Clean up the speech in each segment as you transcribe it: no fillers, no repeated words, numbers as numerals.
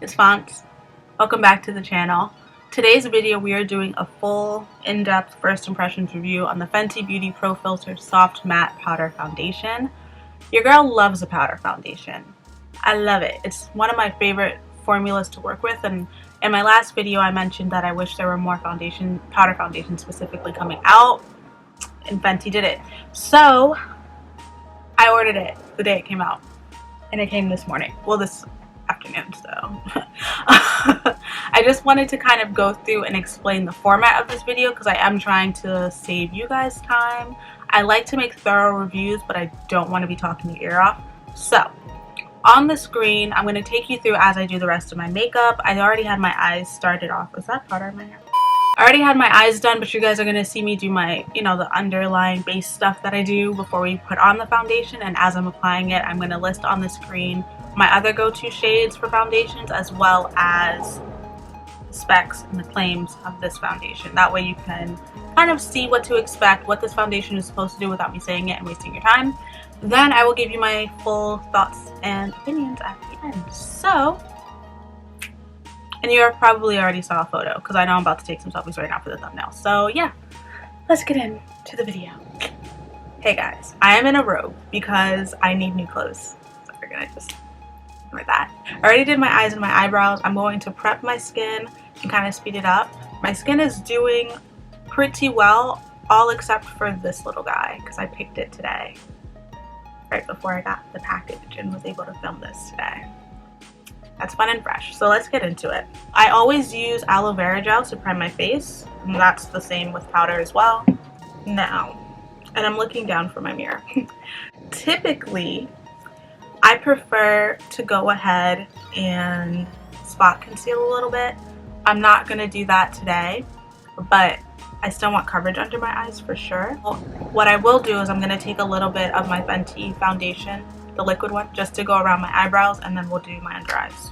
it's Fonts. Welcome back to the channel. Today's video we are doing a full in-depth first impressions review on the Fenty Beauty Pro Filt'R Soft Matte Powder Foundation. Your girl loves a powder foundation. I love it. It's one of my favorite formulas to work with, and in my last video I mentioned that I wish there were more powder foundations specifically coming out, and Fenty did it. So I ordered it the day it came out, and it came this morning. Well, this afternoon, so I just wanted to kind of go through and explain the format of this video because I am trying to save you guys time. I like to make thorough reviews, but I don't want to be talking your ear off. So on the screen, I'm going to take you through as I do the rest of my makeup. I already had my eyes started off. Is that powder in my hair? I already had my eyes done, but you guys are going to see me do my, the underlying base stuff that I do before we put on the foundation. And as I'm applying it, I'm going to list on the screen my other go-to shades for foundations, as well as the specs and the claims of this foundation. That way you can kind of see what to expect, what this foundation is supposed to do without me saying it and wasting your time. Then I will give you my full thoughts and opinions at the end. So, and you probably already saw a photo because I know I'm about to take some selfies right now for the thumbnail. So yeah, let's get into the video. Hey guys, I am in a robe because I need new clothes. So we're gonna just ignore that. I already did my eyes and my eyebrows. I'm going to prep my skin and kind of speed it up. My skin is doing pretty well, all except for this little guy because I picked it today, right before I got the package and was able to film this today. That's fun and fresh. So let's get into it. I always use aloe vera gel to prime my face, and that's the same with powder as well. Now, and I'm looking down for my mirror. Typically, I prefer to go ahead and spot conceal a little bit. I'm not gonna do that today, but I still want coverage under my eyes for sure. What I will do is I'm gonna take a little bit of my Fenty foundation, the liquid one, just to go around my eyebrows, and then we'll do my under eyes.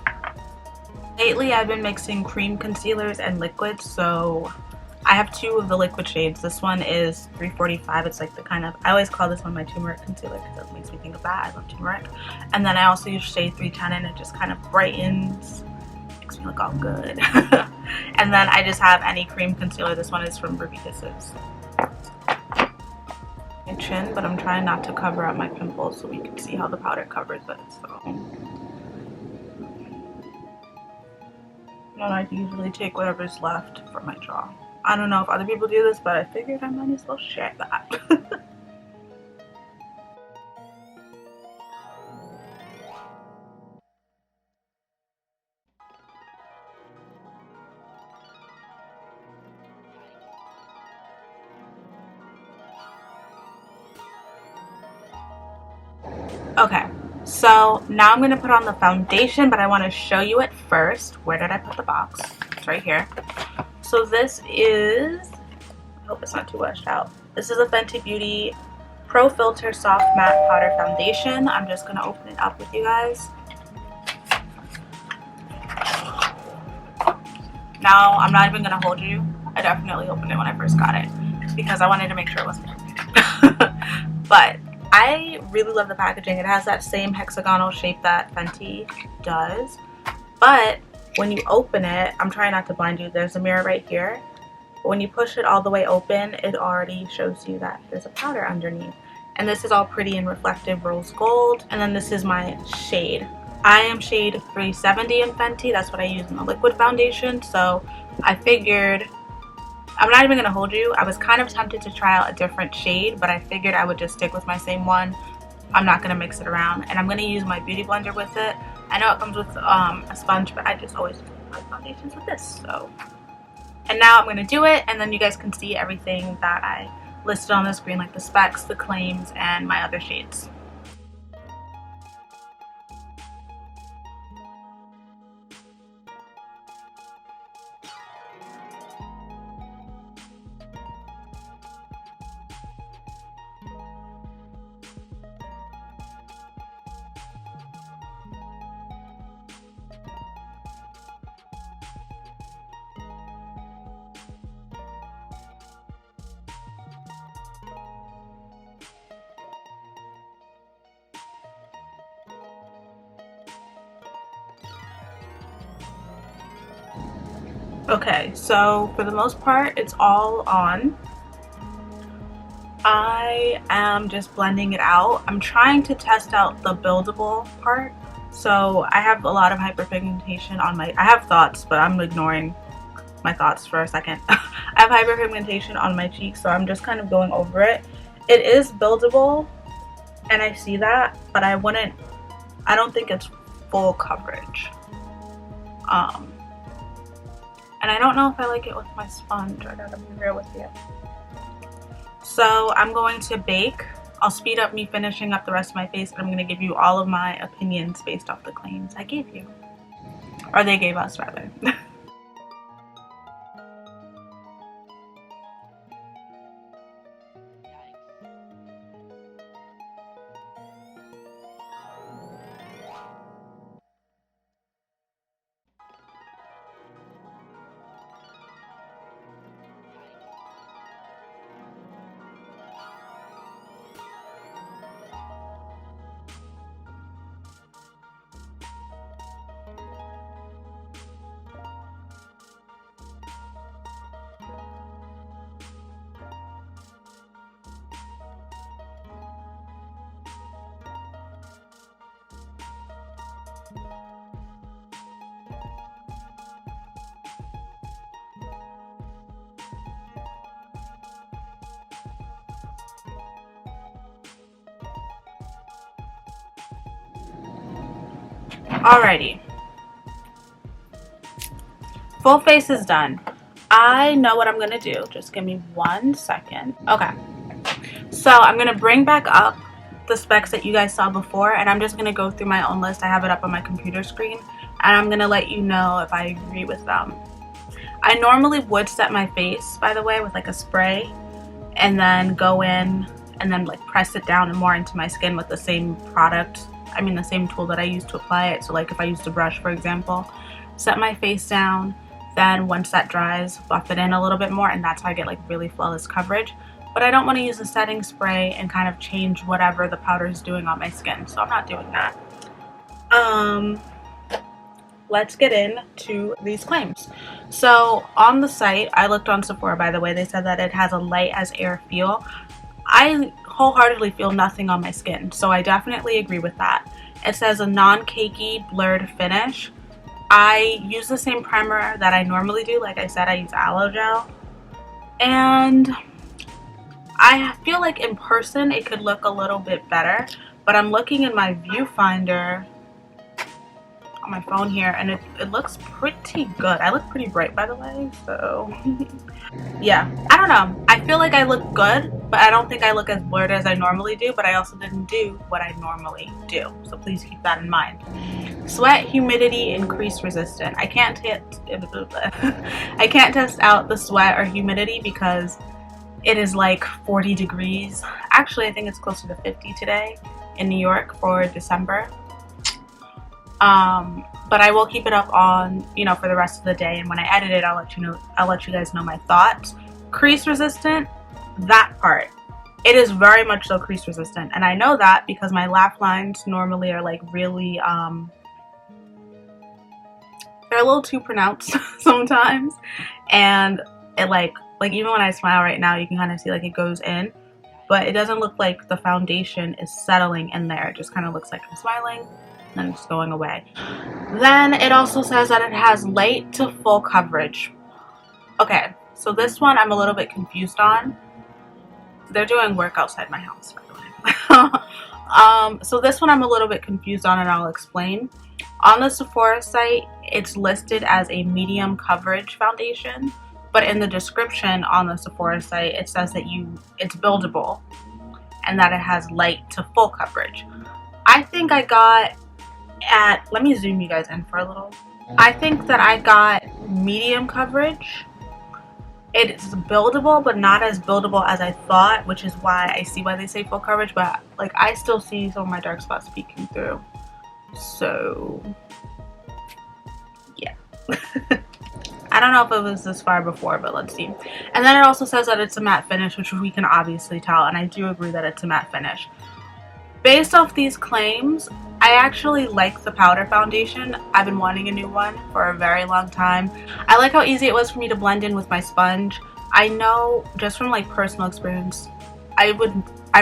Lately I've been mixing cream concealers and liquids, so I have two of the liquid shades. This one is 345. It's like the kind of, I always call this one my turmeric concealer because it makes me think of that. I love turmeric. And then I also use shade 310, and it just kind of brightens, makes me look all good. And then I just have any cream concealer. This one is from Ruby Kisses. My chin, but I'm trying not to cover up my pimples so we can see how the powder covers it. So, and I usually take whatever's left for my jaw. I don't know if other people do this, but I figured I might as well share that. Okay, so now I'm going to put on the foundation, but I want to show you it first. Where did I put the box? It's right here. So this is, I hope it's not too washed out. This is a Fenty Beauty Pro Filt'R Soft Matte Powder Foundation. I'm just going to open it up with you guys. Now, I'm not even going to hold you. I definitely opened it when I first got it because I wanted to make sure it wasn't but I really love the packaging. It has that same hexagonal shape that Fenty does, but when you open it, I'm trying not to blind you, there's a mirror right here. But when you push it all the way open, it already shows you that there's a powder underneath. And this is all pretty and reflective rose gold. And then this is my shade. I am shade 370 in Fenty. That's what I use in the liquid foundation. So I figured, I'm not even going to hold you. I was kind of tempted to try out a different shade, but I figured I would just stick with my same one. I'm not going to mix it around. And I'm going to use my beauty blender with it. I know it comes with a sponge, but I just always do my foundations with this. So, and now I'm going to do it, and then you guys can see everything that I listed on the screen, like the specs, the claims, and my other shades. Okay, so for the most part, it's all on. I am just blending it out. I'm trying to test out the buildable part. So I have a lot of hyperpigmentation on my, I have thoughts, but I'm ignoring my thoughts for a second. I have hyperpigmentation on my cheeks, so I'm just kind of going over it. It is buildable, and I see that, but I don't think it's full coverage. And I don't know if I like it with my sponge. I gotta be real with you. So I'm going to bake. I'll speed up me finishing up the rest of my face, and I'm gonna give you all of my opinions based off the claims I gave you. Or they gave us, rather. Alrighty. Full face is done. I know what I'm gonna do. Just give me 1 second. Okay. So I'm gonna bring back up the specs that you guys saw before, and I'm just gonna go through my own list. I have it up on my computer screen, and I'm gonna let you know if I agree with them. I normally would set my face, by the way, with like a spray, and then go in and then like press it down and more into my skin with the same product. I mean, the same tool that I use to apply it. So like if I used a brush, for example, set my face down, then once that dries, buff it in a little bit more, and that's how I get like really flawless coverage. But I don't want to use a setting spray and kind of change whatever the powder is doing on my skin, so I'm not doing that. Let's get into these claims. So on the site, I looked on Sephora, by the way, they said that it has a light as air feel. I wholeheartedly feel nothing on my skin, so I definitely agree with that. It says a non-cakey blurred finish. I use the same primer that I normally do. Like I said, I use aloe gel, and I feel like in person it could look a little bit better, but I'm looking in my viewfinder on my phone here, and it looks pretty good. I look pretty bright, by the way, so yeah, I don't know. I feel like I look good, but I don't think I look as blurred as I normally do, but I also didn't do what I normally do, so please keep that in mind. Sweat, humidity, and crease resistant. I can't test out the sweat or humidity because it is like 40 degrees. Actually, I think it's closer to 50 today in New York for December. But I will keep it up on, you know, for the rest of the day, and when I edit it, I'll let you guys know my thoughts. Crease resistant, that part. It is very much so crease resistant, and I know that because my laugh lines normally are like really they're a little too pronounced sometimes, and it like even when I smile right now, you can kind of see like it goes in, but it doesn't look like the foundation is settling in there. It just kind of looks like I'm smiling and it's going away. Then it also says that it has light to full coverage. Okay, so this one I'm a little bit confused on. They're doing work outside my house, by the way. So this one I'm a little bit confused on, and I'll explain. On the Sephora site, it's listed as a medium coverage foundation, but in the description on the Sephora site, it says that it's buildable and that it has light to full coverage. I think I got let me zoom you guys in for a little. I think that I got medium coverage. It's buildable, but not as buildable as I thought, which is why I see why they say full coverage, but like I still see some of my dark spots peeking through. So yeah. I don't know if it was this far before, but let's see. And then it also says that it's a matte finish, which we can obviously tell, and I do agree that it's a matte finish. Based off these claims, I actually like the powder foundation. I've been wanting a new one for a very long time. I like how easy it was for me to blend in with my sponge. I know just from like personal experience, I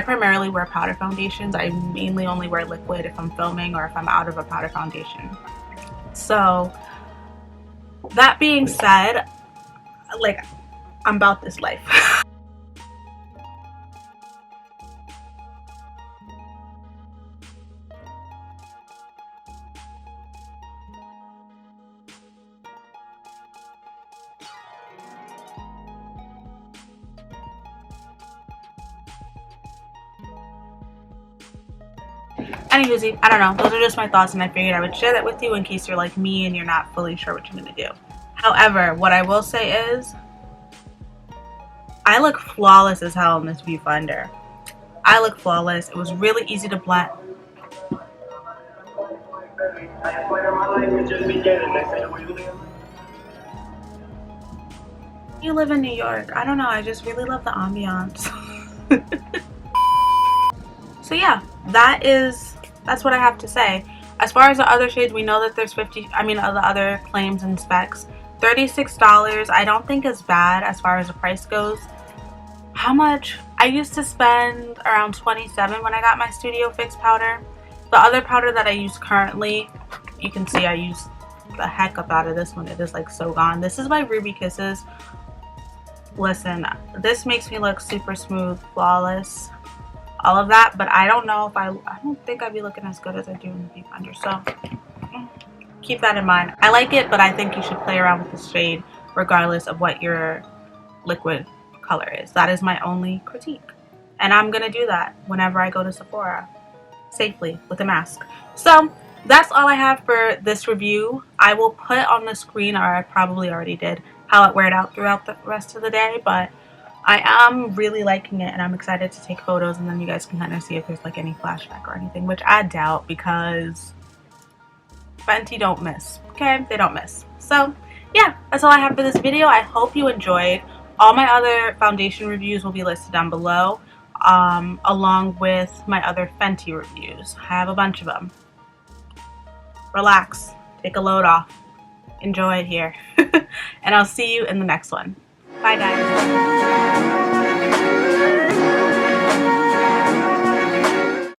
primarily wear powder foundations. I mainly only wear liquid if I'm filming or if I'm out of a powder foundation. So that being said, like, I'm about this life. Anywho, I don't know. Those are just my thoughts, and I figured I would share that with you in case you're like me and you're not fully sure what you're going to do. However, what I will say is, I look flawless as hell in this viewfinder. I look flawless. It was really easy to blend. You live in New York. I don't know. I just really love the ambiance. So yeah, that's what I have to say. As far as the other shades, we know that there's the other claims and specs. $36 I don't think is bad as far as the price goes. How much? I used to spend around $27 when I got my Studio Fix powder. The other powder that I use currently, you can see I use the heck up out of this one. It is like so gone. This is my Ruby Kisses. Listen, this makes me look super smooth, flawless, all of that, but I don't know if I don't think I'd be looking as good as I do in the viewfinder, so keep that in mind. I like it, but I think you should play around with this shade regardless of what your liquid color is. That is my only critique, and I'm gonna do that whenever I go to Sephora safely with a mask. So that's all I have for this review. I will put on the screen, or I probably already did, how it weared out throughout the rest of the day, but I am really liking it and I'm excited to take photos, and then you guys can kind of see if there's like any flashback or anything, which I doubt because Fenty don't miss. Okay, they don't miss. So yeah, that's all I have for this video. I hope you enjoyed. All my other foundation reviews will be listed down below, along with my other Fenty reviews. I have a bunch of them. Relax, take a load off, enjoy it here, and I'll see you in the next one. Bye guys.